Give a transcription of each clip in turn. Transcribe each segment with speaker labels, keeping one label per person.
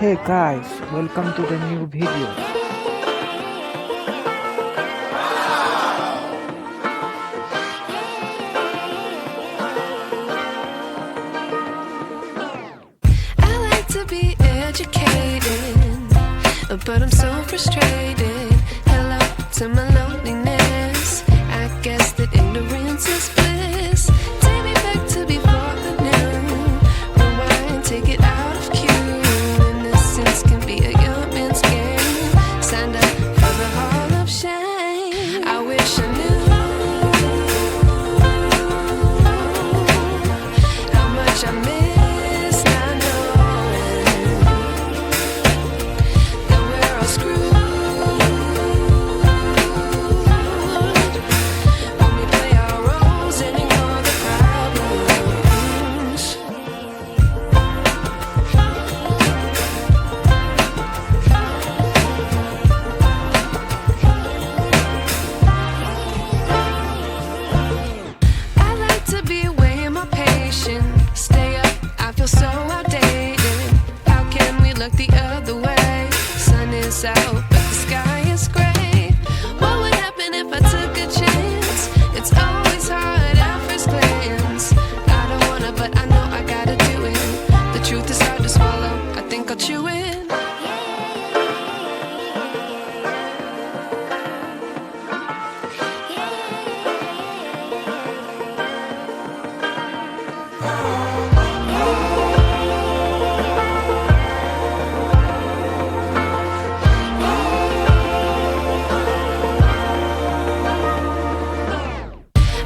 Speaker 1: Hey guys, welcome to the new video.
Speaker 2: I like to be educated, but I'm so frustrated. Hello to my loneliness. I guess that ignorance is bliss. Take me back to before the new. Rewind, take it out of cue. Innocence can be a young man's game. Signed up for the hall of shame. I wish I knew how much I miss not knowing that we're all screwed when we play our roles and ignore the problems. I like to be away in my patience. Stay up, I feel so outdated. How can we look the other way? Sun is out, but the sky is gray. What would happen if I took a chance? It's always hard at first glance. I don't wanna, but I know I gotta do it. The truth is hard to swallow, I think I'll chew it.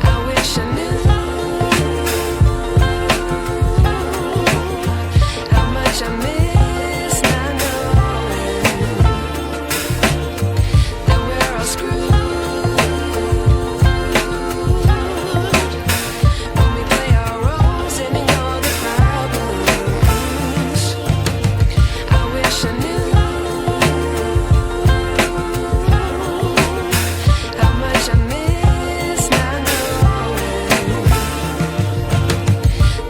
Speaker 2: I wish I knew how much I miss not knowing that we're all screwed when we play our roles and ignore the problems. I wish I knew how much I miss not knowing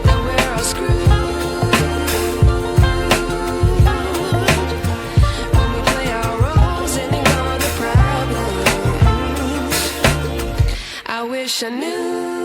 Speaker 2: that we're all screwed when we play our roles and ignore the problems. I wish I knew